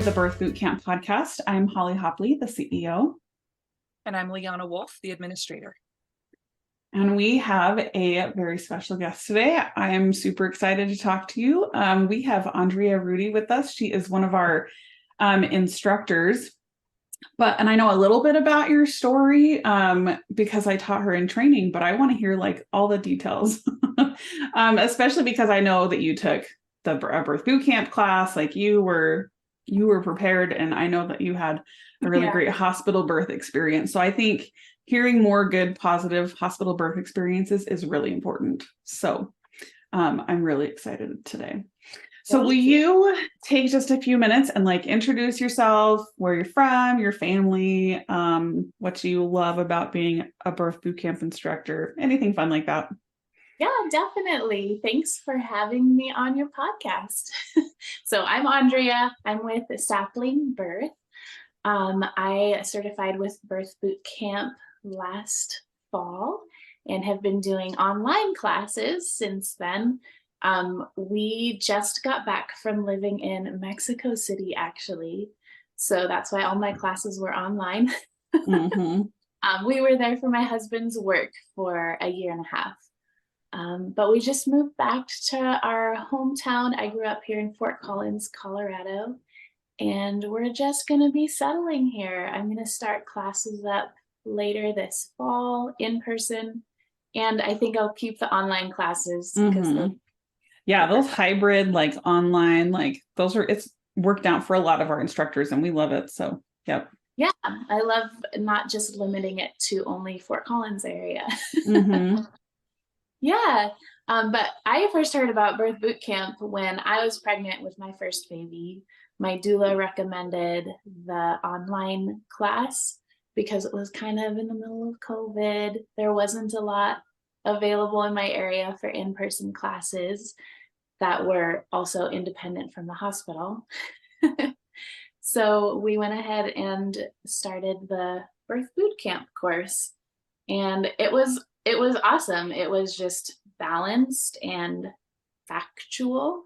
to the Birth Boot Camp podcast. I'm Holly Hopley, the CEO. And I'm Liana Wolf, the administrator. And we have a very special guest today. I am super excited to talk to you. We have Andrea Rudy with us. She is one of our instructors. And I know a little bit about your story because I taught her in training, but I want to hear like all the details, especially because I know that you took the birth boot camp class, like you were prepared, and I know that you had a really great hospital birth experience. So I think hearing more good, positive hospital birth experiences is really important. So I'm really excited today. So will you take just a few minutes and like introduce yourself, where you're from, your family, what you love about being a birth boot camp instructor, anything fun like that? Yeah, definitely. Thanks for having me on your podcast. So I'm Andrea. I'm with Sapling Birth. I certified with Birth Boot Camp last fall and have been doing online classes since then. We just got back from living in Mexico City, actually. So that's why all my classes were online. Mm-hmm. We were there for my husband's work for a year and a half. But we just moved back to our hometown. I grew up here in Fort Collins, Colorado, and we're just going to be settling here. I'm going to start classes up later this fall in person, and I think I'll keep the online classes because those hybrid, like online, like those are, it's worked out for a lot of our instructors and we love it. So, yep. Yeah, I love not just limiting it to only Fort Collins area. Mm-hmm. Yeah, but I first heard about birth boot camp when I was pregnant with my first baby. My doula recommended the online class because it was kind of in the middle of COVID. There wasn't a lot available in my area for in-person classes that were also independent from the hospital. So we went ahead and started the birth boot camp course, and it was awesome. It was just balanced and factual,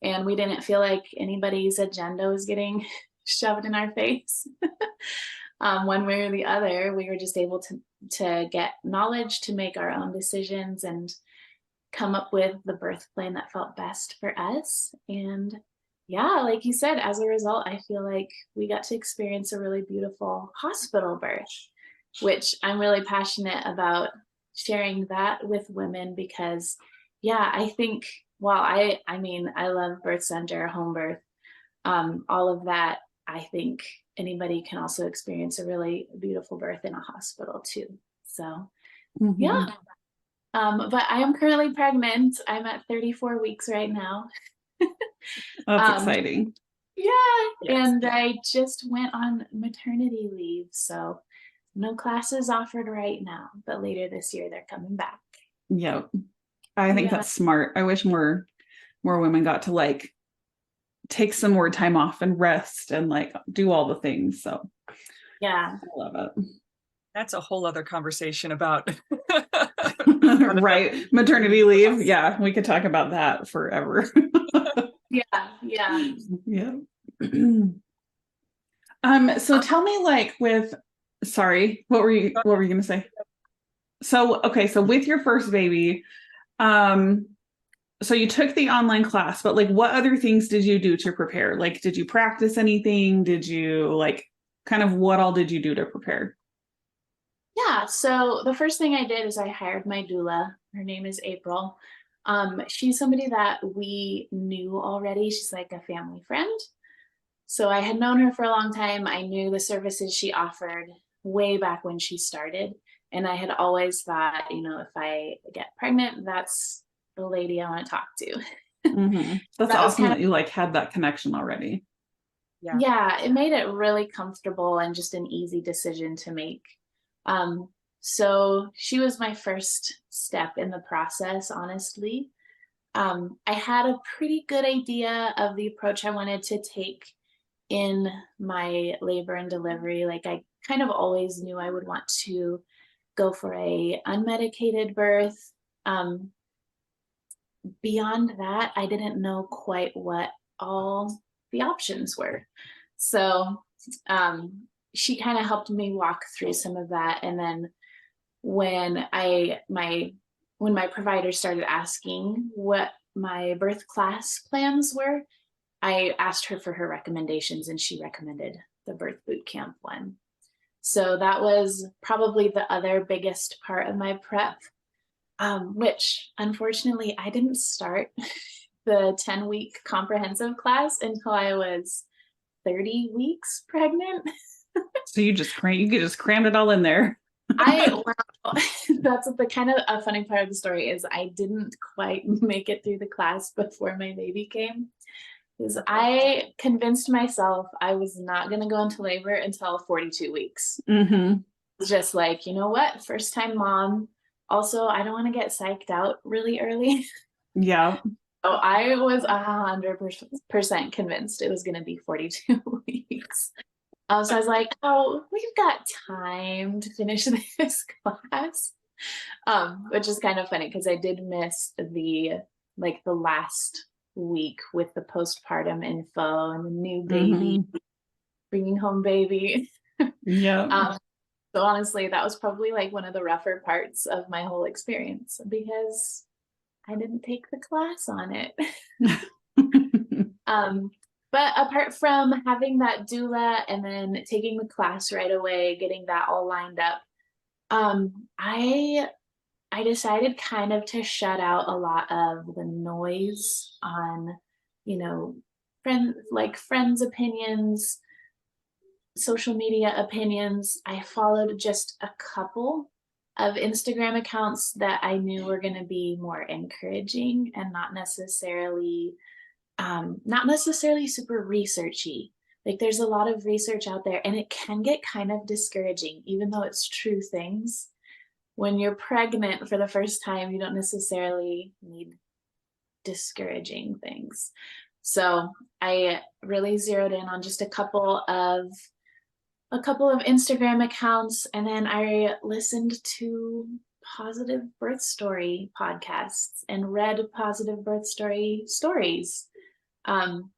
and we didn't feel like anybody's agenda was getting shoved in our face one way or the other. We were just able to get knowledge to make our own decisions and come up with the birth plan that felt best for us. And yeah, like you said, as a result, I feel like we got to experience a really beautiful hospital birth, which I'm really passionate about sharing that with women because, yeah, I think, while I mean, I love birth center, home birth, all of that, I think anybody can also experience a really beautiful birth in a hospital too. So, yeah. But I am currently pregnant. I'm at 34 weeks right now. That's exciting. Yeah, yes. And I just went on maternity leave, so no classes offered right now, but later this year they're coming back. Yep. I think that's smart. I wish more women got to like take some more time off and rest and like do all the things. So yeah, I love it. That's a whole other conversation about right. Maternity leave. Yeah, we could talk about that forever. Yeah. So tell me, like, sorry, what were you gonna say? So with your first baby, so you took the online class, but like what other things did you do to prepare? Like, did you practice anything? Did you like kind of what all did you do to prepare? Yeah, so the first thing I did is I hired my doula. Her name is April. She's somebody that we knew already. She's like a family friend. So I had known her for a long time. I knew the services she offered way back when she started. And I had always thought, if I get pregnant, that's the lady I want to talk to. Mm-hmm. That's awesome that you like had that connection already. Yeah, it made it really comfortable and just an easy decision to make. So she was my first step in the process, honestly. I had a pretty good idea of the approach I wanted to take in my labor and delivery. Like I kind of always knew I would want to go for a unmedicated birth. Beyond that, I didn't know quite what all the options were. So she kind of helped me walk through some of that. And then when my provider started asking what my birth class plans were, I asked her for her recommendations, and she recommended the birth boot camp one. So that was probably the other biggest part of my prep, which unfortunately I didn't start the 10-week comprehensive class until I was 30 weeks pregnant. So you could just cram it all in there. Wow, that's the kind of a funny part of the story is I didn't quite make it through the class before my baby came. Because I convinced myself I was not going to go into labor until 42 weeks. Mm-hmm. It's just like, you know what? First time mom. Also, I don't want to get psyched out really early. Yeah. So I was 100% convinced it was going to be 42 weeks. So I was like, oh, we've got time to finish this class. Which is kind of funny because I did miss the last week with the postpartum info and the new baby, bringing home baby. Yeah. So honestly, that was probably like one of the rougher parts of my whole experience because I didn't take the class on it. But apart from having that doula and then taking the class right away, getting that all lined up, I decided kind of to shut out a lot of the noise on, friends' opinions, social media opinions. I followed just a couple of Instagram accounts that I knew were going to be more encouraging and not necessarily super researchy. Like there's a lot of research out there and it can get kind of discouraging, even though it's true things. When you're pregnant for the first time, you don't necessarily need discouraging things. So I really zeroed in on just a couple of Instagram accounts, and then I listened to positive birth story podcasts and read positive birth story stories. I'm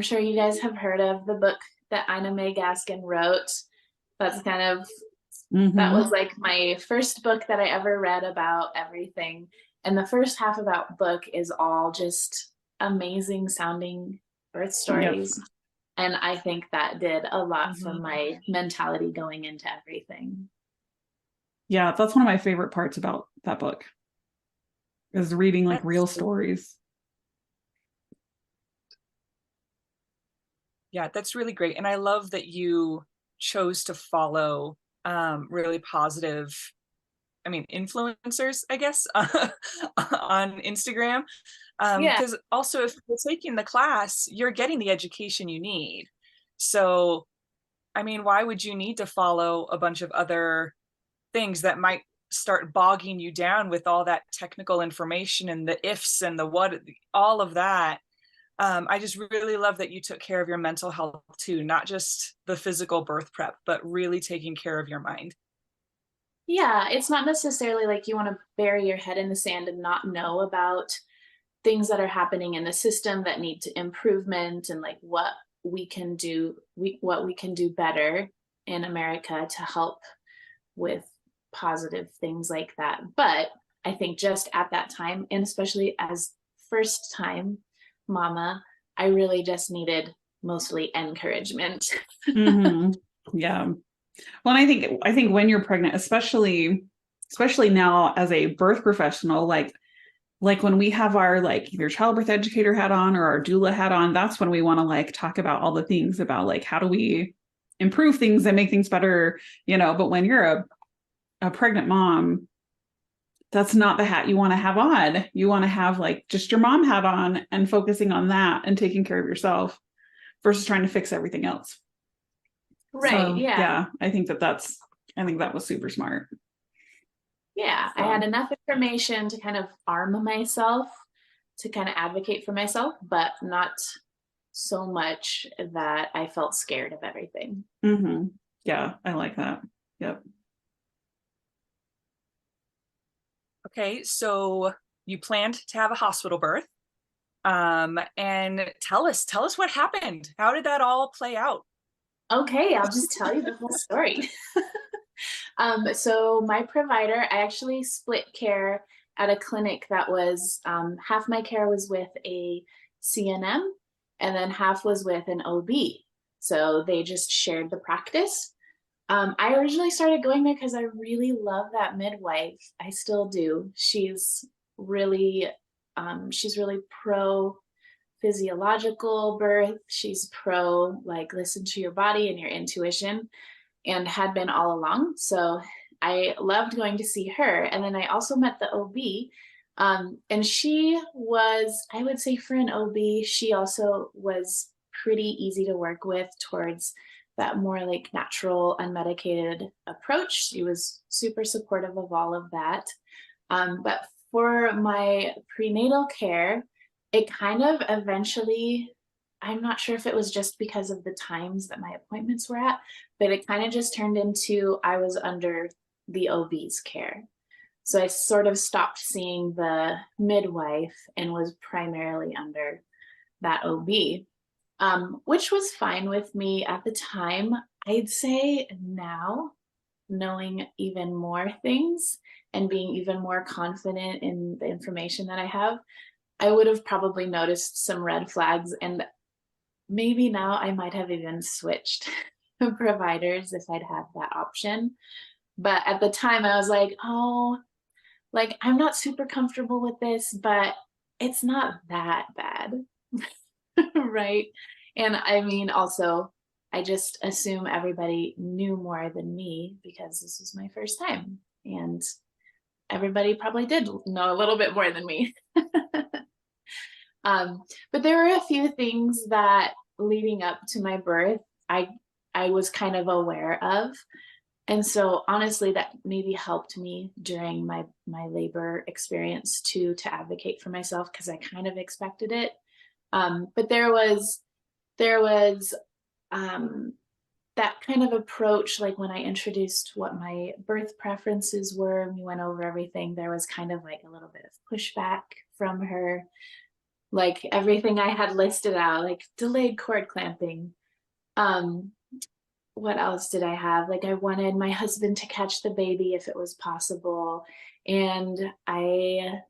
sure you guys have heard of the book that Ina May Gaskin wrote. That's kind of that was like my first book that I ever read about everything. And the first half of that book is all just amazing sounding birth stories. Yep. And I think that did a lot for my mentality going into everything. Yeah, that's one of my favorite parts about that book is reading like real stories. Yeah, that's really great. And I love that you chose to follow really positive, influencers, I guess, on Instagram. Because also if you're taking the class, you're getting the education you need. So, why would you need to follow a bunch of other things that might start bogging you down with all that technical information and the ifs and the what, all of that? I just really love that you took care of your mental health too, not just the physical birth prep, but really taking care of your mind. Yeah, it's not necessarily like you want to bury your head in the sand and not know about things that are happening in the system that need to improvement and like what we can do better in America to help with positive things like that. But I think just at that time, and especially as first time mama, I really just needed mostly encouragement. Yeah. Well, I think when you're pregnant, especially now as a birth professional, like when we have our like either childbirth educator hat on or our doula hat on, that's when we want to like talk about all the things about like how do we improve things and make things better, but when you're a pregnant mom, that's not the hat you want to have on. You want to have like just your mom hat on and focusing on that and taking care of yourself versus trying to fix everything else. Right. So, yeah. I think that was super smart. Yeah. So. I had enough information to kind of arm myself to kind of advocate for myself, but not so much that I felt scared of everything. Yeah. I like that. Yep. Okay. So you planned to have a hospital birth. And tell us what happened. How did that all play out? Okay, I'll just tell you the whole story. So my provider, I actually split care at a clinic that was half my care was with a CNM and then half was with an OB. So they just shared the practice. I originally started going there because I really love that midwife. I still do. Really, she's really pro physiological birth. She's pro like listen to your body and your intuition, and had been all along. So I loved going to see her. And then I also met the OB. And she was, I would say for an OB, she also was pretty easy to work with towards that more like natural, unmedicated approach. She was super supportive of all of that. But for my prenatal care, it kind of eventually, I'm not sure if it was just because of the times that my appointments were at, but it kind of just turned into I was under the OB's care. So I sort of stopped seeing the midwife and was primarily under that OB, which was fine with me at the time. I'd say now, knowing even more things and being even more confident in the information that I have, I would have probably noticed some red flags, and maybe now I might have even switched providers if I'd had that option. But at the time I was like, oh, like I'm not super comfortable with this, but it's not that bad. Right. And I mean, also, I just assume everybody knew more than me because this was my first time. And everybody probably did know a little bit more than me. But there were a few things that leading up to my birth, I was kind of aware of. And so honestly, that maybe helped me during my labor experience to advocate for myself because I kind of expected it. But there was that kind of approach, like when I introduced what my birth preferences were and we went over everything, there was kind of like a little bit of pushback from her. Like everything I had listed out, like delayed cord clamping. What else did I have? Like I wanted my husband to catch the baby if it was possible. And I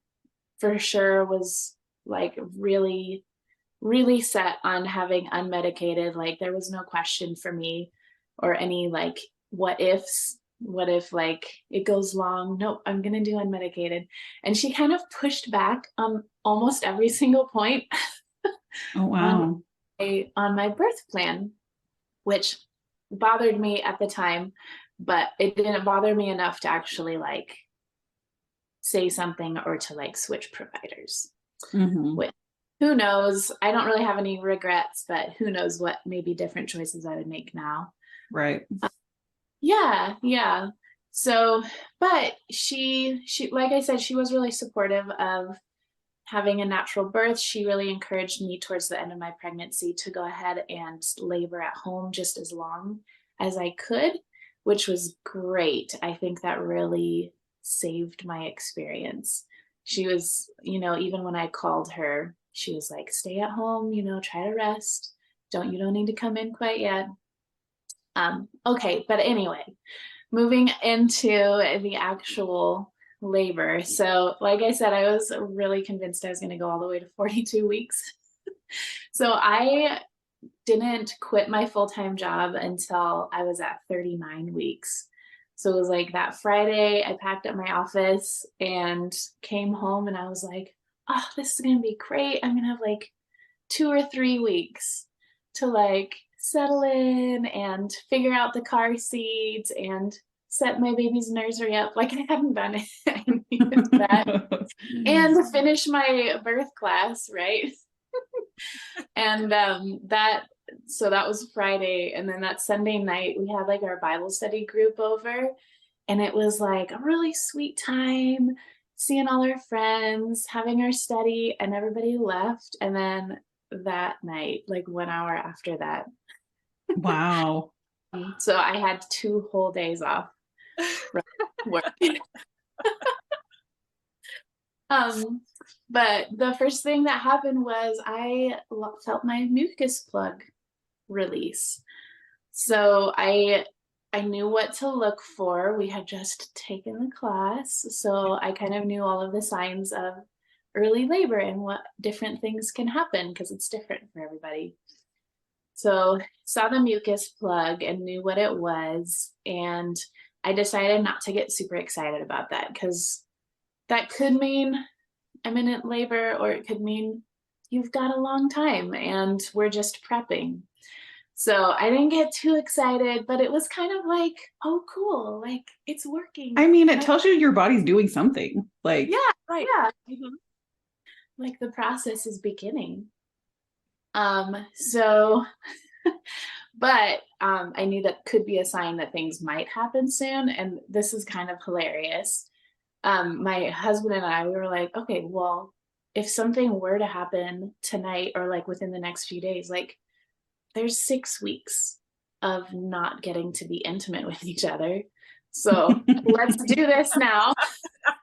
for sure was like really, really set on having unmedicated. Like there was no question for me or any like what ifs. What if like it goes long? Nope, I'm gonna do unmedicated. And she kind of pushed back on almost every single point Oh, wow. on my birth plan, which bothered me at the time, but it didn't bother me enough to actually like say something or to like switch providers. Mm-hmm. Which who knows? I don't really have any regrets, but who knows what maybe different choices I would make now. Right. Yeah. So, but she like I said, she was really supportive of having a natural birth. She really encouraged me towards the end of my pregnancy to go ahead and labor at home just as long as I could, which was great. I think that really saved my experience. She was, even when I called her, she was like, stay at home, try to rest. You don't need to come in quite yet. Okay, but anyway, moving into the actual labor. So, like I said, I was really convinced I was going to go all the way to 42 weeks. So, I didn't quit my full-time job until I was at 39 weeks. So, it was like that Friday, I packed up my office and came home, and I was like, oh, this is going to be great. I'm going to have like 2 or 3 weeks to like settle in and figure out the car seat and set my baby's nursery up. Like I hadn't done any of that. And finish my birth class, right? And so that was Friday. And then that Sunday night, we had like our Bible study group over. And it was like a really sweet time, seeing all our friends, having our study, and everybody left. And then that night, like 1 hour after that. Wow. So I had 2 whole days off from work. But the first thing that happened was I felt my mucus plug release. So I knew what to look for. We had just taken the class, so I kind of knew all of the signs of early labor and what different things can happen because it's different for everybody. So saw the mucus plug and knew what it was, and I decided not to get super excited about that because that could mean imminent labor, or it could mean you've got a long time and we're just prepping. So I didn't get too excited, but it was kind of like, oh, cool, like it's working. I mean, it tells you your body's doing something. Like, Yeah, Right. yeah, Mhm. like the process is beginning. So, but I knew that could be a sign that things might happen soon, and this is kind of hilarious. My husband and I, we were like, okay, well, if something were to happen tonight or like within the next few days, like there's 6 weeks of not getting to be intimate with each other. So let's do this now.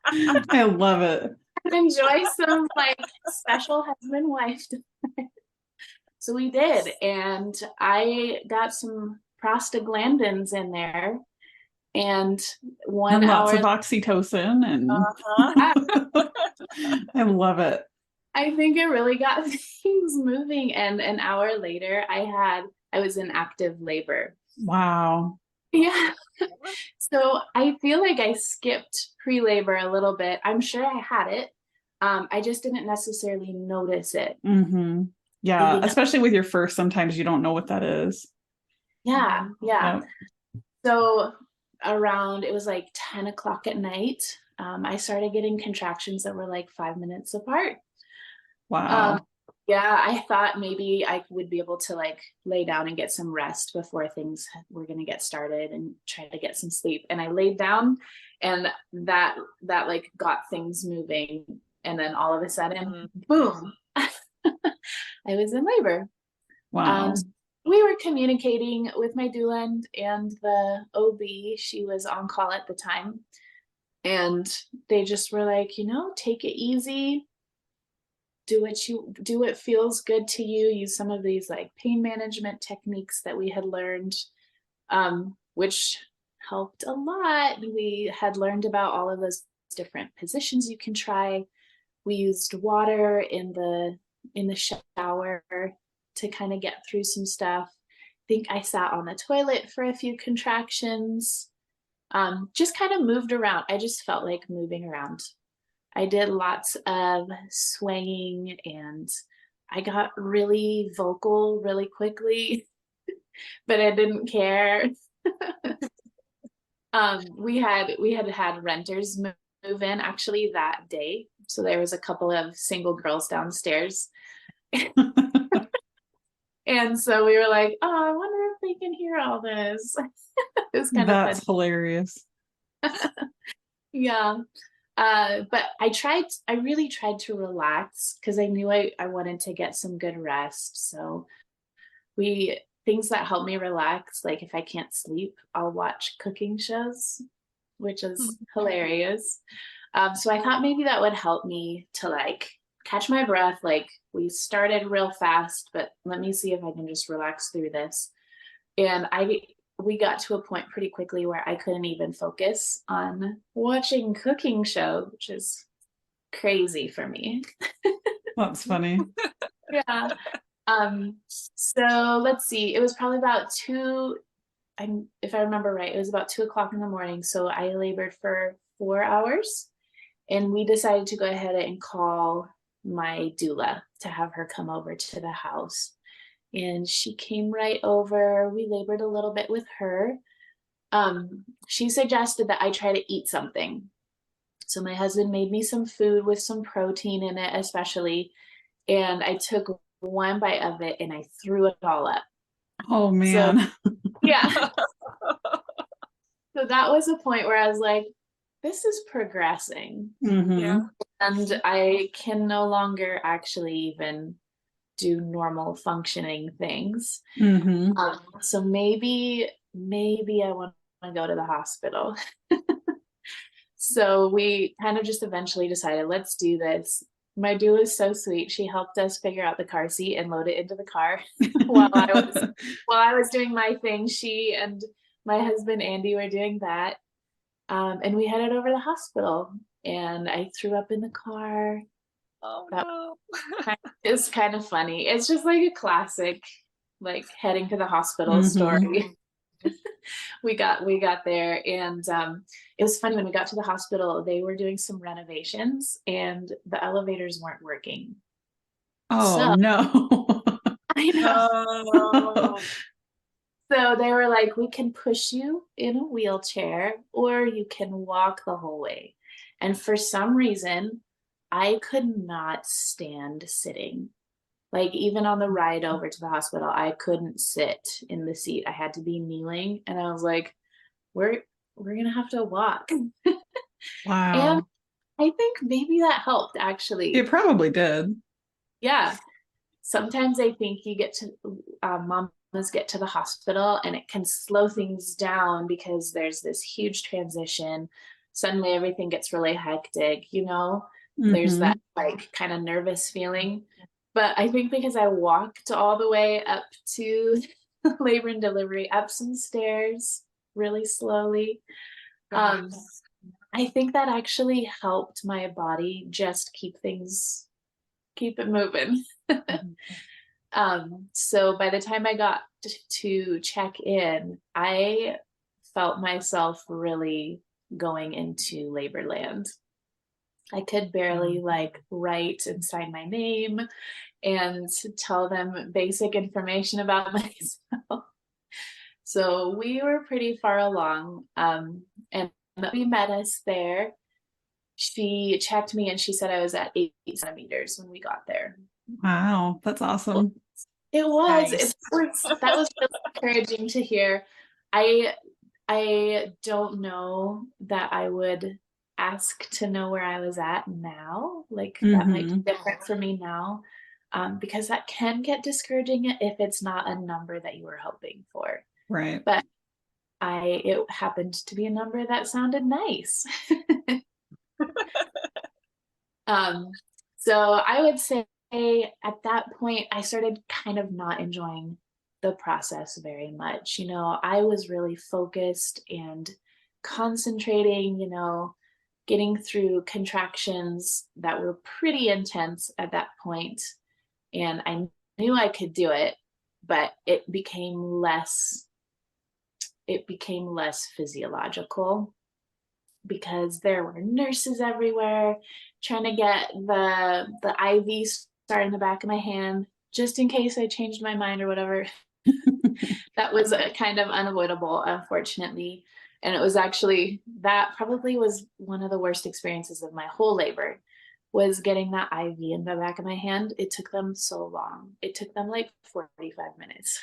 I love it. Enjoy some like special husband wife. So we did, and I got some prostaglandins in there, and one And lots hour of oxytocin, and Uh-huh. I love it. I think it really got things moving. And an hour later, I was in active labor. Wow. Yeah. So I feel like I skipped pre-labor a little bit. I'm sure I had it. I just didn't necessarily notice it. Mm-hmm. Yeah, especially with your first, sometimes you don't know what that is. Yeah, yeah. Yep. So around, it was like 10 o'clock at night, I started getting contractions that were like 5 minutes apart. Wow. Yeah, I thought maybe I would be able to like lay down and get some rest before things were going to get started and try to get some sleep. And I laid down, and that like got things moving. And then all of a sudden, boom, I was in labor. Wow. We were communicating with my doula and the OB. She was on call at the time. And they just were like, take it easy, do what feels good to you, use some of these like pain management techniques that we had learned, which helped a lot. We had learned about all of those different positions you can try. We used water in the shower to kind of get through some stuff. I think I sat on the toilet for a few contractions. Just kind of moved around. I just felt like moving around. I did lots of swaying, and I got really vocal really quickly, but I didn't care. We had renters move in actually that day. So there was a couple of single girls downstairs. And so we were like, oh, I wonder if they can hear all this. It was kind of fun. That's hilarious. Yeah. But I really tried to relax because I knew I wanted to get some good rest. So things that help me relax, like if I can't sleep, I'll watch cooking shows, which is hilarious. So I thought maybe that would help me to like catch my breath. Like we started real fast, but let me see if I can just relax through this. And we got to a point pretty quickly where I couldn't even focus on watching cooking show, which is crazy for me. That's funny. Yeah. So let's see. It was probably about if I remember right, it was about 2 o'clock in the morning. So I labored for 4 hours, and we decided to go ahead and call my doula to have her come over to the house. And she came right over. We labored a little bit with her. She suggested that I try to eat something. So my husband made me some food with some protein in it, especially. And I took one bite of it and I threw it all up. Oh man. So, yeah. So that was a point where I was like, this is progressing. Mm-hmm. Yeah. And I can no longer actually even do normal functioning things. Mm-hmm. So maybe I want to go to the hospital. So we kind of just eventually decided, let's do this. My doula is so sweet. She helped us figure out the car seat and load it into the car while I was doing my thing. She and my husband Andy were doing that. And we headed over to the hospital and I threw up in the car. Oh That no. is kind of funny. It's just like a classic, like heading to the hospital Mhm. story. We got there and it was funny when we got to the hospital, they were doing some renovations and the elevators weren't working. Oh So no. I know. No. So they were like, we can push you in a wheelchair or you can walk the whole way. And for some reason, I could not stand sitting. Like even on the ride over to the hospital, I couldn't sit in the seat. I had to be kneeling. And I was like, we're gonna have to walk. And Wow. I think maybe that helped It actually. probably did. Yeah. Sometimes I think you get to mamas get to the hospital and it can slow things down because there's this huge transition. Suddenly everything gets really hectic, you know? There's that Mhm. like kind of nervous feeling. But I think because I walked all the way up to labor and delivery, up some stairs really slowly, um, Gosh. I think that actually helped my body just keep it moving. Mhm. So by the time I got to check in, I felt myself really going into labor land. I could barely like write and sign my name and tell them basic information about myself. So we were pretty far along. And we met us there. She checked me and she said I was at 8 centimeters when we got there. Wow, that's awesome. It was. Nice. That was really encouraging to hear. I I don't know that I would ask to know where I was at now. Like that might Mhm. be different for me now. Because that can get discouraging if it's not a number that you were hoping for. Right. But it happened to be a number that sounded nice. Um, so I would say at that point, I started kind of not enjoying the process very much. You know, I was really focused and concentrating, you know, getting through contractions that were pretty intense at that point. And I knew I could do it, but it became less physiological because there were nurses everywhere trying to get the IV started in the back of my hand just in case I changed my mind or whatever. That was kind of unavoidable, unfortunately. And it was actually that probably was one of the worst experiences of my whole labor was getting that IV in the back of my hand. It took them so long. It took them like 45 minutes.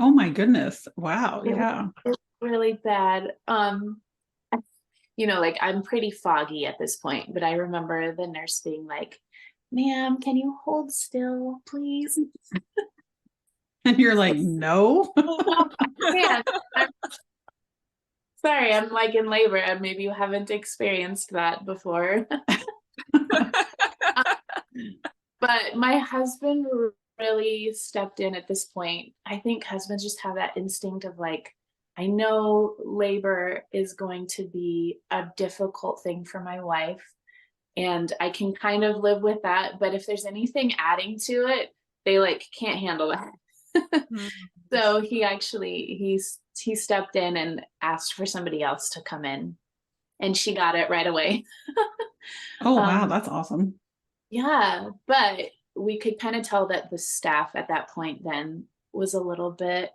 Oh my goodness. Wow. It was Yeah. really bad. You know, like I'm pretty foggy at this point, but I remember the nurse being like, ma'am, can you hold still, please? And you're like, no. Oh, man, I'm sorry, I'm like in labor and maybe you haven't experienced that before. But my husband really stepped in at this point. I think husbands just have that instinct of like, I know labor is going to be a difficult thing for my wife, and I can kind of live with that. But if there's anything adding to it, they like can't handle it. Mhm. So he stepped in and asked for somebody else to come in, and she got it right away. Oh wow, um, that's awesome. yeah, but we could kind of tell that the staff at that point then was a little bit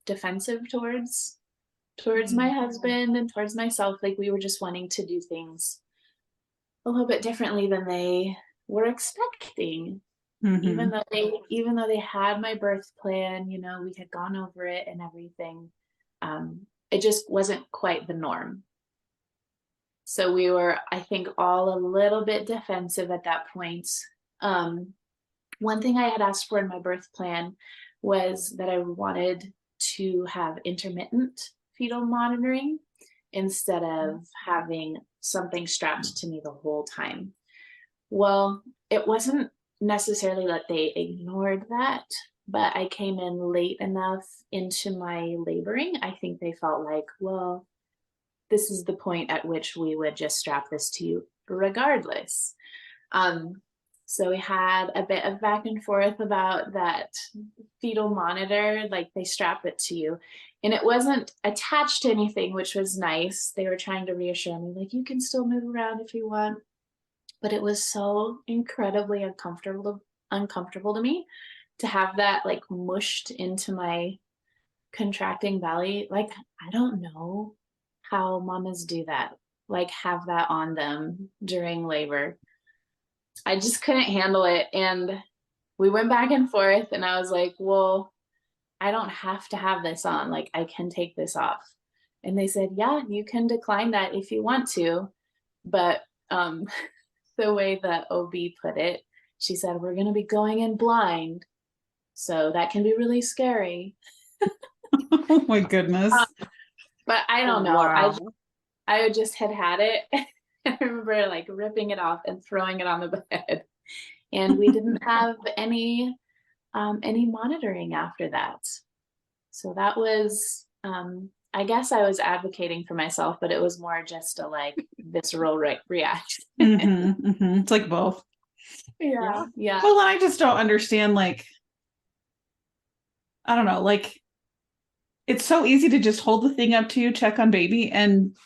defensive towards my Mhm. husband and towards myself. Like we were just wanting to do things a little bit differently than they were expecting. Even Hmm. though they had my birth plan, you know, we had gone over it and everything. It just wasn't quite the norm. So we were, I think, all a little bit defensive at that point. Um, One thing I had asked for in my birth plan was that I wanted to have intermittent fetal monitoring instead of having something strapped to me the whole time. Well, it wasn't necessarily that they ignored that, but I came in late enough into my laboring. I think they felt like, well, this is the point at which we would just strap this to you regardless. Um, so we had a bit of back and forth about that fetal monitor, like they strap it to you. And it wasn't attached to anything, which was nice. They were trying to reassure me, like, you can still move around if you want. But it was so incredibly uncomfortable to me to have that like mushed into my contracting belly. Like, I don't know how mamas do that, like have that on them during labor. I just couldn't handle it. And we went back and forth, and I was like, well, I don't have to have this on. Like, I can take this off. And they said, yeah, you can decline that if you want to. But the way that OB put it, she said, we're going to be going in blind. So that can be really scary. Oh my goodness. But I don't know. Wow. I just had it. I remember like ripping it off and throwing it on the bed. And we didn't have any monitoring after that. So that was, I guess I was advocating for myself, but it was more just a like visceral reaction. It's like both. Yeah. Well, I just don't understand, like, I don't know, like, it's so easy to just hold the thing up to you, check on baby, and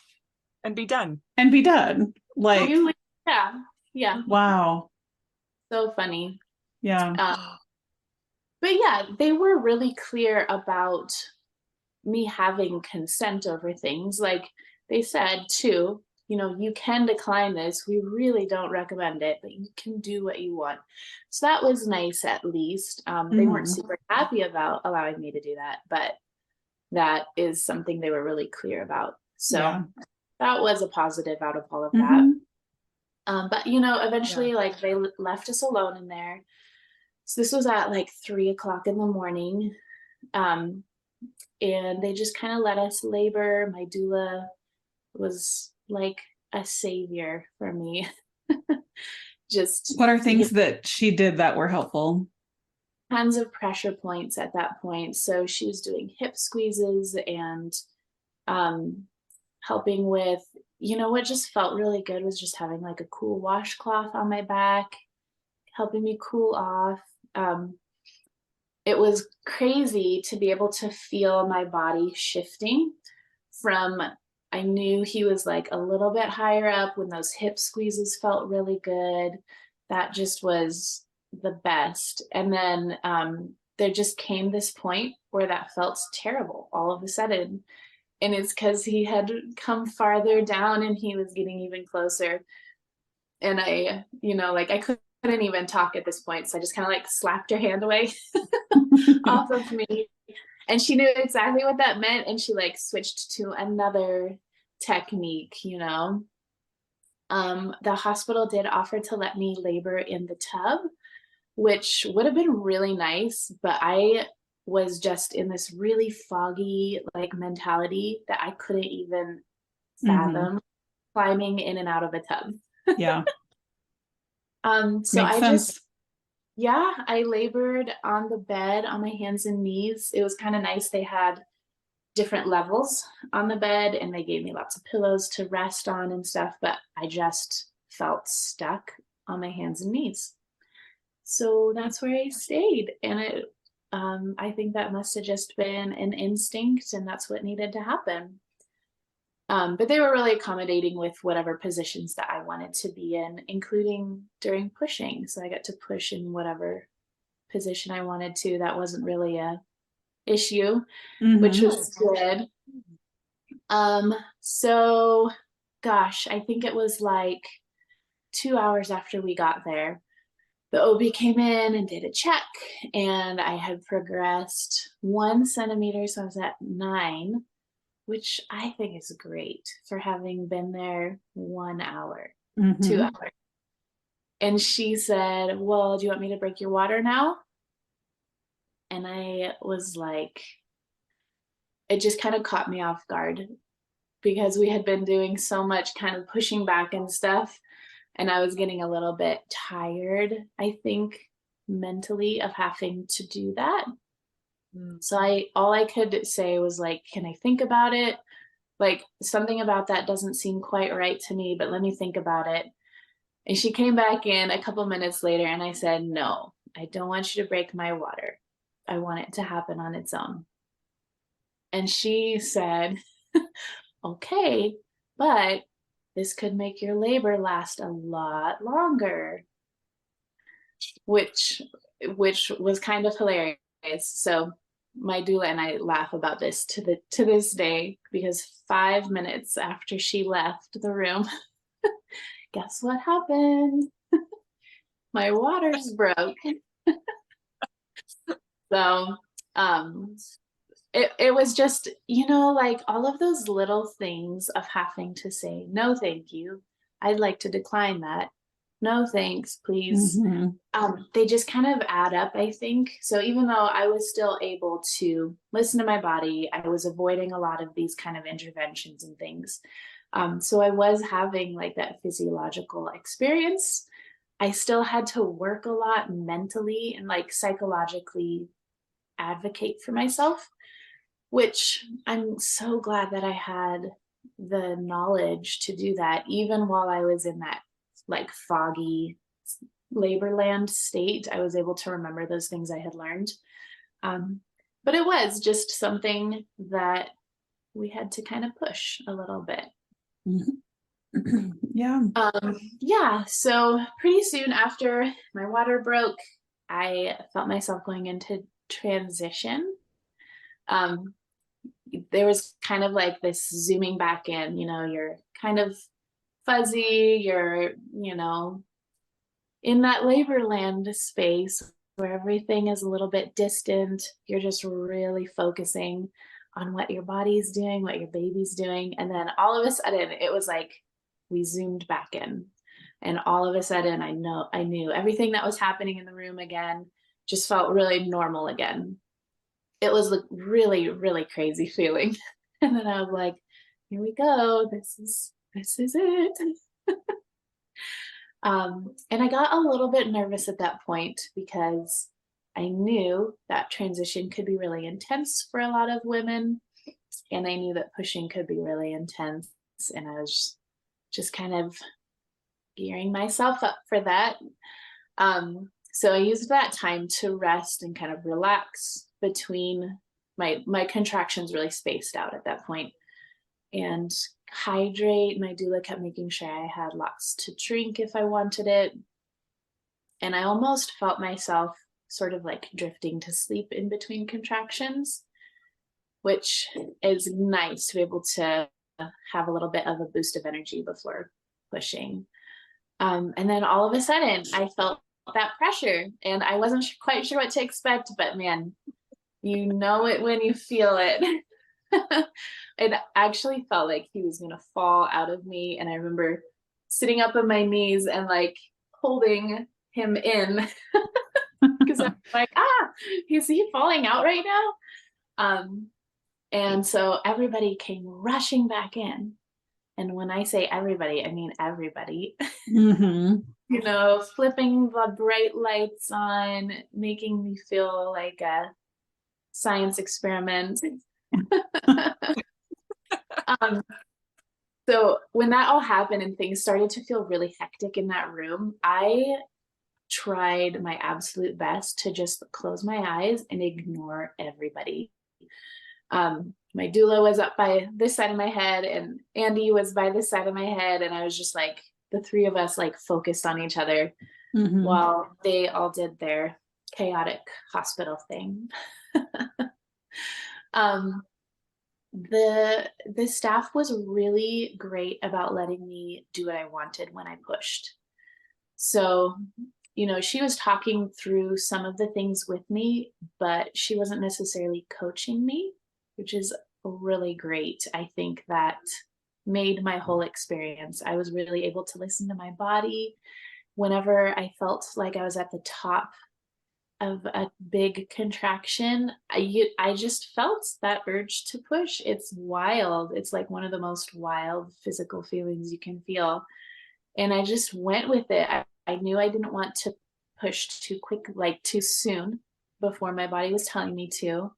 be done. And be done. Like, yeah. Wow. So funny. Yeah. But yeah, they were really clear about me having consent over things. Like they said too, you know, you can decline this. We really don't recommend it, but you can do what you want. So that was nice at least. They weren't super happy about allowing me to do that, but that is something they were really clear about. So that was a positive out of all of that. But you know, eventually like they left us alone in there. So this was at like 3:00 in the morning. And they just kind of let us labor. My doula was like a savior for me. Just what are things that she did that were helpful? Tons of pressure points at that point. So she was doing hip squeezes and helping with, you know, what just felt really good was just having like a cool washcloth on my back, helping me cool off. It was crazy to be able to feel my body shifting from, I knew he was like a little bit higher up when those hip squeezes felt really good. That just was the best. And then there just came this point where that felt terrible all of a sudden. And it's because he had come farther down and he was getting even closer. And I, you know, like I couldn't even talk at this point. So I just kind of like slapped her hand away off of me. And she knew exactly what that meant. And she like switched to another technique, you know. The hospital did offer to let me labor in the tub, which would have been really nice. But I was just in this really foggy like mentality that I couldn't even fathom climbing in and out of a tub. Yeah. So Makes I sense. just, yeah, I labored on the bed on my hands and knees. It was kind of nice. They had different levels on the bed and they gave me lots of pillows to rest on and stuff, but I just felt stuck on my hands and knees. So that's where I stayed. And it, I think that must have just been an instinct and that's what needed to happen. But they were really accommodating with whatever positions that I wanted to be in, including during pushing. So I got to push in whatever position I wanted to. That wasn't really a issue, which was good. So gosh, I think it was like 2 hours after we got there, the OB came in and did a check, and I had progressed 1 centimeter, so I was at 9, which I think is great for having been there 1 hour, 2 hours. And she said, well, do you want me to break your water now? And I was like, it just kind of caught me off guard because we had been doing so much kind of pushing back and stuff. And I was getting a little bit tired, I think, mentally of having to do that. Mm. So all I could say was like, can I think about it? Like, something about that doesn't seem quite right to me, but let me think about it. And she came back in a couple minutes later and I said, no, I don't want you to break my water. I want it to happen on its own. And she said, okay, but this could make your labor last a lot longer, which was kind of hilarious. So my doula and I laugh about this to this day, because 5 minutes after she left the room, guess what happened? My waters broke. So it was just, like all of those little things of having to say, no, thank you. I'd like to decline that. No, thanks, please. They just kind of add up, I think. So even though I was still able to listen to my body, I was avoiding a lot of these kind of interventions and things. So I was having like that physiological experience. I still had to work a lot mentally and like psychologically advocate for myself, which I'm so glad that I had the knowledge to do that, even while I was in that like foggy Laborland state. I was able to remember those things I had learned. But it was just something that we had to kind of push a little bit. Yeah. Yeah. So pretty soon after my water broke, I felt myself going into transition. There was kind of like this zooming back in, you're kind of fuzzy, you're, in that labor land space where everything is a little bit distant. You're just really focusing on what your body's doing, what your baby's doing. And then all of a sudden it was like we zoomed back in. And all of a sudden I knew everything that was happening in the room again just felt really normal again. It was a really, really crazy feeling. And then I was like, here we go. This is it. And I got a little bit nervous at that point because I knew that transition could be really intense for a lot of women. And I knew that pushing could be really intense. And I was just kind of gearing myself up for that. So I used that time to rest and kind of relax between my contractions, really spaced out at that point, and hydrate. My doula kept making sure I had lots to drink if I wanted it. And I almost felt myself sort of like drifting to sleep in between contractions, which is nice to be able to have a little bit of a boost of energy before pushing. And then all of a sudden I felt that pressure and I wasn't quite sure what to expect, but man, you know it when you feel it. It actually felt like he was going to fall out of me. And I remember sitting up on my knees and like holding him in because I'm like, is he falling out right now? And so everybody came rushing back in. And when I say everybody, I mean everybody. Flipping the bright lights on, making me feel like a science experiment. So when that all happened and things started to feel really hectic in that room, I tried my absolute best to just close my eyes and ignore everybody. My doula was up by this side of my head and Andy was by this side of my head. And I was just like, the three of us like focused on each other while they all did their chaotic hospital thing. The staff was really great about letting me do what I wanted when I pushed. So, she was talking through some of the things with me, but she wasn't necessarily coaching me, which is really great. I think that made my whole experience. I was really able to listen to my body. Whenever I felt like I was at the top of a big contraction, I just felt that urge to push. It's wild. It's like one of the most wild physical feelings you can feel. And I just went with it. I knew I didn't want to push too quick, like too soon before my body was telling me to.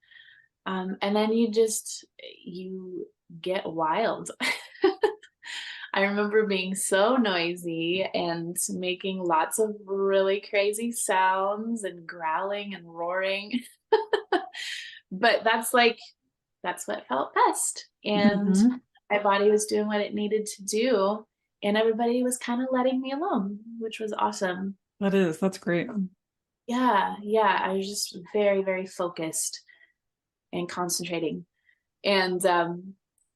And then you get wild. I remember being so noisy and making lots of really crazy sounds and growling and roaring. But that's what felt best. And Mm-hmm. my body was doing what it needed to do. And everybody was kind of letting me alone, which was awesome. That's great. Yeah, yeah. I was just very, very focused and concentrating. And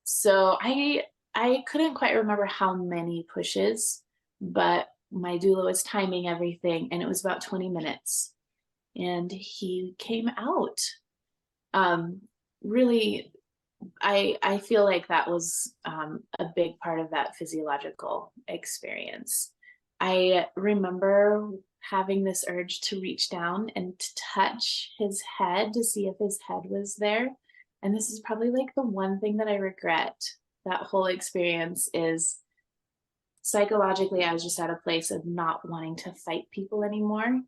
so I couldn't quite remember how many pushes, but my doula was timing everything, and it was about 20 minutes. And he came out. Um, Really, I feel like that was a big part of that physiological experience. I remember having this urge to reach down and to touch his head to see if his head was there. And this is probably like the one thing that I regret that whole experience is psychologically, I was just at a place of not wanting to fight people anymore.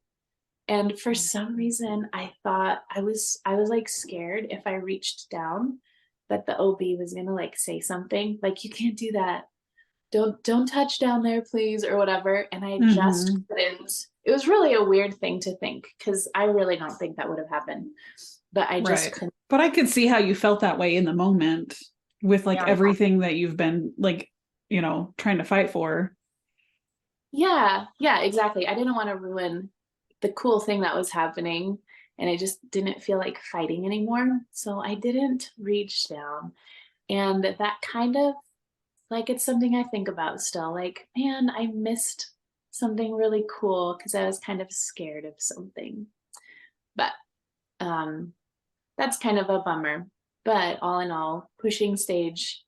And for some reason, I thought I was like scared if I reached down that the OB was gonna like say something like, you can't do that. Don't touch down there, please, or whatever. And I just Mm-hmm. couldn't. It was really a weird thing to think because I really don't think that would have happened. But I just Right. couldn't. But I could see how you felt that way in the moment with like Yeah. everything that you've been like, trying to fight for. Yeah, yeah, exactly. I didn't want to ruin the cool thing that was happening. And I just didn't feel like fighting anymore. So I didn't reach down. And that kind of like it's something I think about still. Like, man, I missed something really cool because I was kind of scared of something. But um that's kind of a bummer. But all in all, pushing stage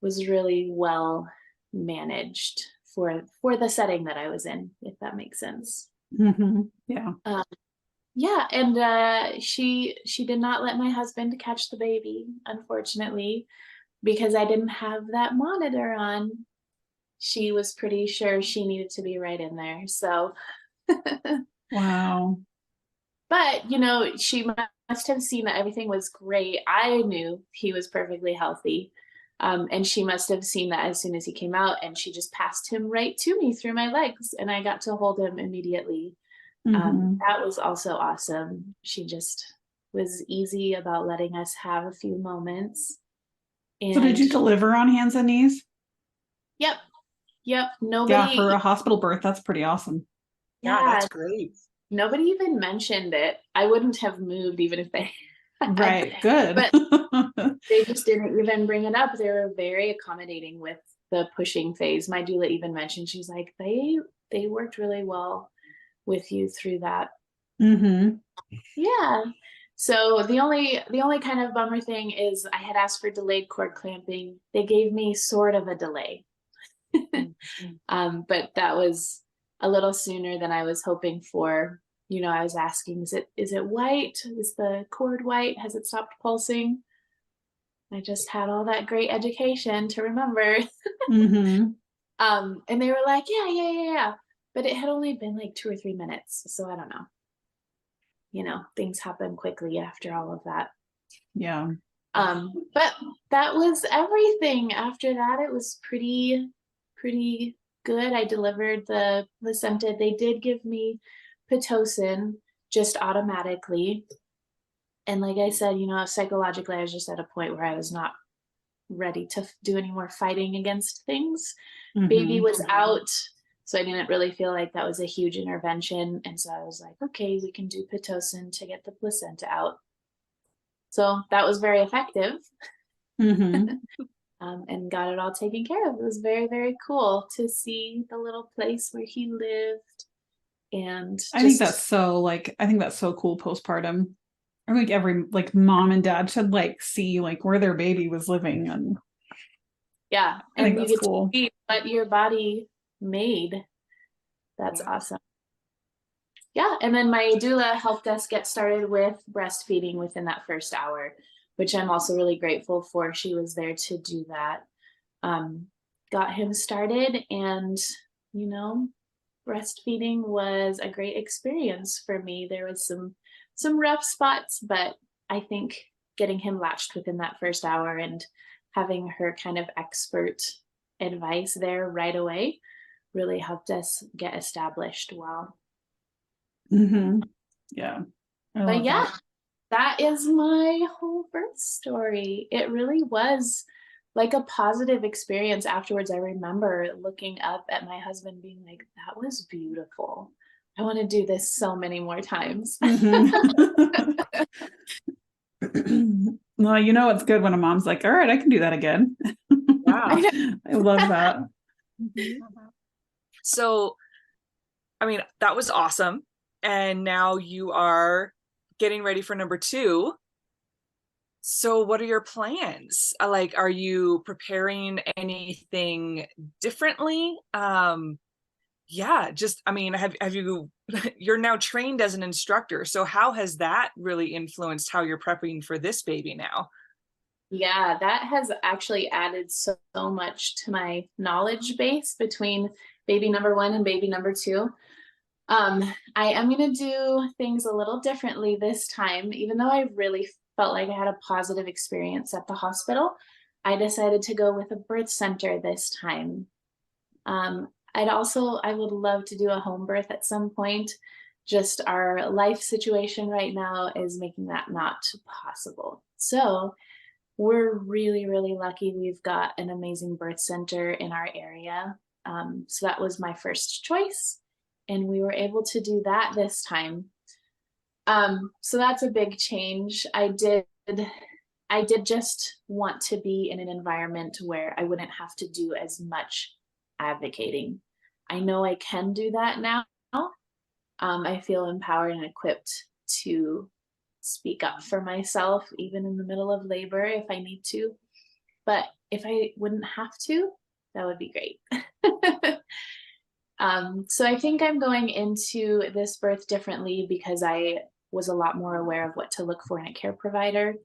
was really well managed for the setting that I was in, if that makes sense. Mm-hmm. Yeah. Um, yeah, and she did not let my husband catch the baby, unfortunately, because I didn't have that monitor on. She was pretty sure she needed to be right in there. So, Wow. but she must have seen that everything was great. I knew he was perfectly healthy. And she must have seen that as soon as he came out, and she just passed him right to me through my legs, and I got to hold him immediately. Mm-hmm. That was also awesome. She just was easy about letting us have a few moments. So did And you deliver on hands and knees? yep, yep. Yeah, for Nobody, a hospital birth, that's pretty awesome. Yeah, that's yeah, great. nobody even mentioned it. I wouldn't have moved even if they had, Right. Good. but they just didn't even bring it up. They were very accommodating with the pushing phase. My doula even mentioned, she's like, they worked really well with you through that. Mm-hmm. Yeah. So the only kind of bummer thing is I had asked for delayed cord clamping. They gave me sort of a delay. But that was a little sooner than I was hoping for. I was asking, is it white? Is the cord white? Has it stopped pulsing? I just had all that great education to remember. Mm-hmm. And they were like, yeah, yeah, yeah, yeah. But it had only been like 2 or 3 minutes. So I don't know. Things happen quickly after all of that. Yeah. But that was everything. After that, it was pretty good. I delivered the placenta. They did give me Pitocin just automatically. And like I said, psychologically, I was just at a point where I was not ready to do any more fighting against things. Baby Mm-hmm. was out, so I didn't really feel like that was a huge intervention. And so I was like, okay, we can do Pitocin to get the placenta out. So that was very effective. Mm-hmm. And got it all taken care of. It was very, very cool to see the little place where he lived and just, I think that's so cool postpartum. I think every like mom and dad should like see like where their baby was living, and yeah. I think And you that's get to cool. see what your body made. That's Yeah. awesome. Yeah. And then my doula helped us get started with breastfeeding within that first hour, which I'm also really grateful for. She was there to do that. Um, got him started, and breastfeeding was a great experience for me. There was some rough spots, but I think getting him latched within that first hour and having her kind of expert advice there right away really helped us get established well. Mm-hmm. Yeah. But yeah, that is my whole birth story. It really was like a positive experience afterwards. I remember looking up at my husband being like, that was beautiful. I want to do this so many more times. Mm-hmm. Well, it's good when a mom's like, all right, I can do that again. Yeah. I love that. Mhm. So, I mean, that was awesome. And now you are getting ready for number 2. So what are your plans? Like, are you preparing anything differently? Yeah, just, I mean, have you, you're now trained as an instructor. So how has that really influenced how you're prepping for this baby now? Yeah, that has actually added so much to my knowledge base between baby number 1 and baby number 2. I am going to do things a little differently this time, even though I really felt like I had a positive experience at the hospital. I decided to go with a birth center this time. I would love to do a home birth at some point. Just our life situation right now is making that not possible. So we're really, really lucky. We've got an amazing birth center in our area. So that was my first choice. And we were able to do that this time. So that's a big change. I did just want to be in an environment where I wouldn't have to do as much advocating. I know I can do that now. I feel empowered and equipped to speak up for myself, even in the middle of labor if I need to. But if I wouldn't have to, that would be great. So I think I'm going into this birth differently because I was a lot more aware of what to look for in a care provider,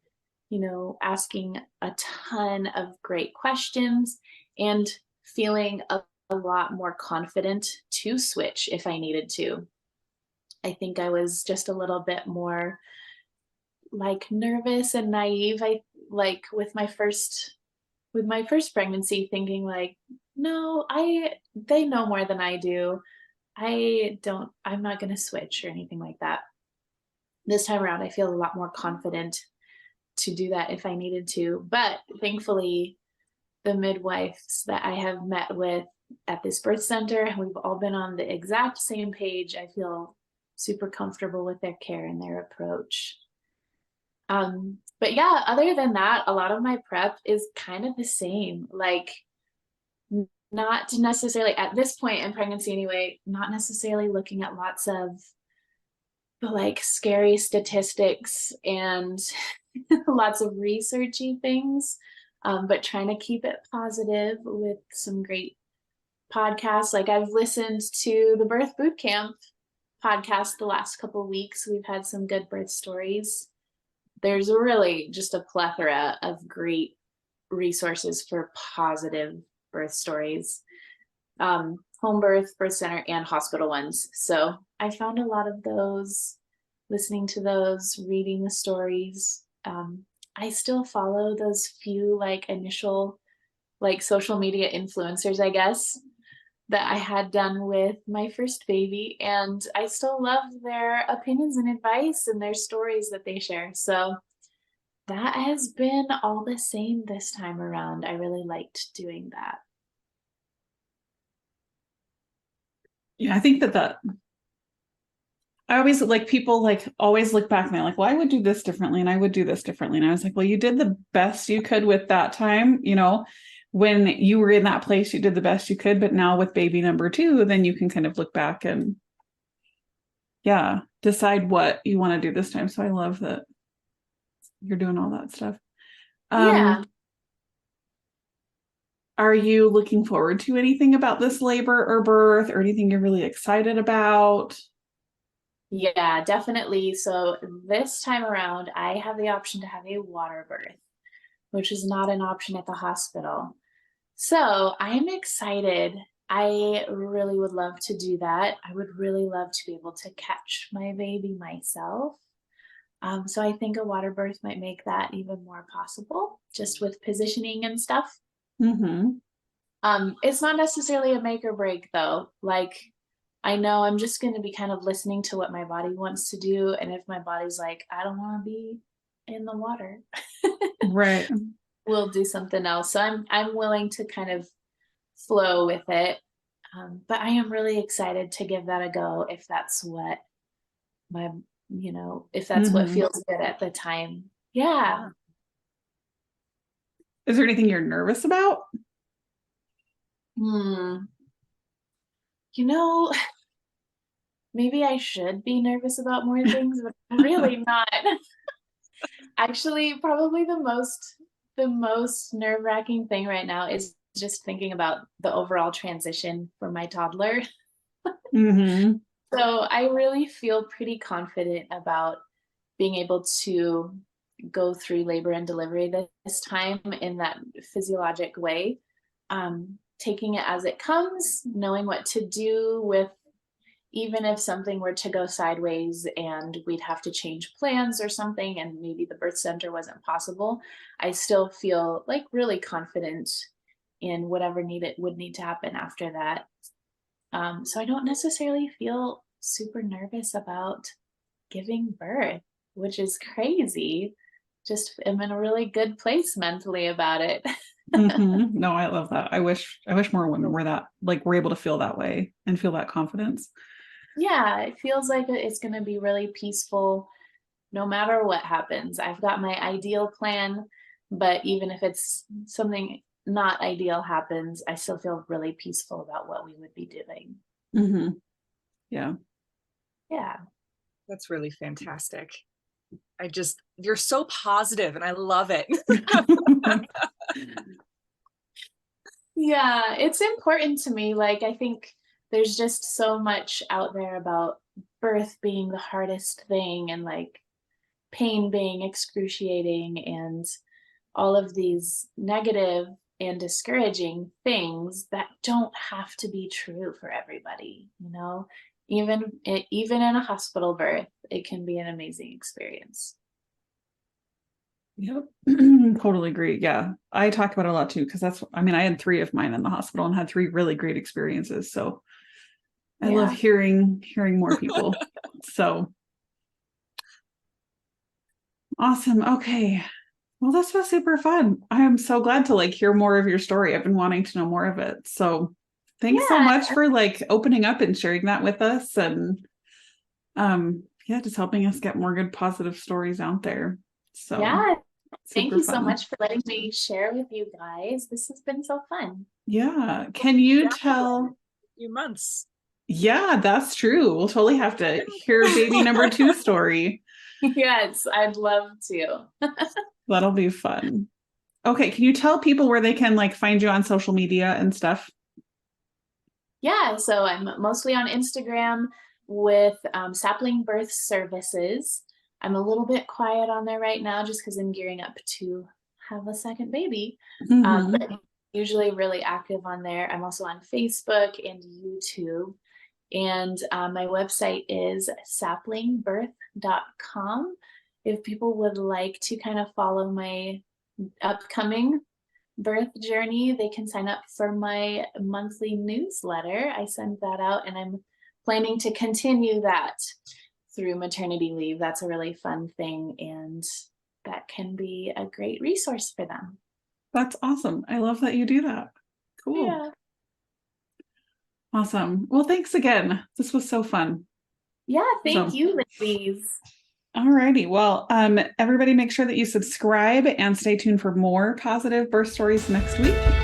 asking a ton of great questions and feeling a lot more confident to switch if I needed to. I think I was just a little bit more like nervous and naive. I like with my first pregnancy thinking like, no, they know more than I do. I'm not going to switch or anything like that. This time around, I feel a lot more confident to do that if I needed to. But thankfully, the midwives that I have met with at this birth center, we've all been on the exact same page. I feel super comfortable with their care and their approach. But yeah, other than that, a lot of my prep is kind of the same. Like, not necessarily at this point in pregnancy anyway, not necessarily looking at lots of the like scary statistics and lots of researchy things, but trying to keep it positive with some great podcasts. Like I've listened to the Birth Boot Camp podcast the last couple of weeks. We've had some good birth stories. There's really just a plethora of great resources for positive birth stories, home birth, birth center, and hospital ones. So I found a lot of those, listening to those, reading the stories. I still follow those few like initial like social media influencers, I guess, that I had done with my first baby. And I still love their opinions and advice and their stories that they share. So that has been all the same this time around. I really liked doing that. Yeah, I think that I always like people like always look back and they're like, well, I would do this differently and I would do this differently. And I was like, well, you did the best you could with that time, when you were in that place, you did the best you could. But now with baby number 2, then you can kind of look back and decide what you want to do this time. So I love that you're doing all that stuff. Yeah. Are you looking forward to anything about this labor or birth or anything you're really excited about? Yeah, definitely. So this time around, I have the option to have a water birth, which is not an option at the hospital. So I'm excited. I really would love to do that. I would really love to be able to catch my baby myself. So I think a water birth might make that even more possible, just with positioning and stuff. Mm-hmm. It's not necessarily a make or break though. Like, I know I'm just going to be kind of listening to what my body wants to do. And if my body's like, I don't want to be in the water, Right. we'll do something else. So I'm willing to kind of flow with it. But I am really excited to give that a go if that's what my, if that's what Mm-hmm. feels good at the time. Yeah. Is there anything you're nervous about? Hmm. You know, maybe I should be nervous about more things, but I'm really not. Actually, probably the most nerve-wracking thing right now is just thinking about the overall transition for my toddler. Mm-hmm. So I really feel pretty confident about being able to go through labor and delivery this time in that physiologic way. Taking it as it comes, knowing what to do with, even if something were to go sideways and we'd have to change plans or something, and maybe the birth center wasn't possible, I still feel like really confident in whatever would need to happen after that. So I don't necessarily feel super nervous about giving birth, which is crazy. Just am in a really good place mentally about it. Mm-hmm. No, I love that. I wish more women were able to feel that way and feel that confidence. Yeah, it feels like it's going to be really peaceful no matter what happens. I've got my ideal plan, but even if it's something not ideal happens, I still feel really peaceful about what we would be doing. Mm-hmm. Yeah. Yeah. That's really fantastic. You're so positive and I love it. Yeah, it's important to me. Like, I think there's just so much out there about birth being the hardest thing and like pain being excruciating and all of these negative and discouraging things that don't have to be true for everybody, even in a hospital birth, it can be an amazing experience. Yep. Totally agree. Yeah. I talk about it a lot too, because I had 3 of mine in the hospital and had 3 really great experiences. So I love Yeah. hearing more people. So awesome. Okay. Well, this was super fun. I am so glad to hear more of your story. I've been wanting to know more of it. So thanks so Yeah. much for opening up and sharing that with us, and yeah, just helping us get more good positive stories out there. So Yeah. Thank super you so fun. much for letting me share with you guys. This has been so fun. Yeah. Can you Yeah. tell? A few months. Yeah, that's true. We'll totally have to hear baby number 2 story. Yes, I'd love to. That'll be fun. Okay, can you tell people where they can find you on social media and stuff? Yeah, so I'm mostly on Instagram with Sapling Birth Services. I'm a little bit quiet on there right now just because I'm gearing up to have a second baby. Mm-hmm. But usually really active on there. I'm also on Facebook and YouTube. And my website is saplingbirth.com. If people would like to kind of follow my upcoming birth journey, they can sign up for my monthly newsletter. I send that out and I'm planning to continue that through maternity leave. That's a really fun thing and that can be a great resource for them. That's awesome. I love that you do that. Cool. Yeah. Awesome. Well, thanks again. This was so fun. Yeah, thank you, ladies. All righty. Well, everybody make sure that you subscribe and stay tuned for more positive birth stories next week.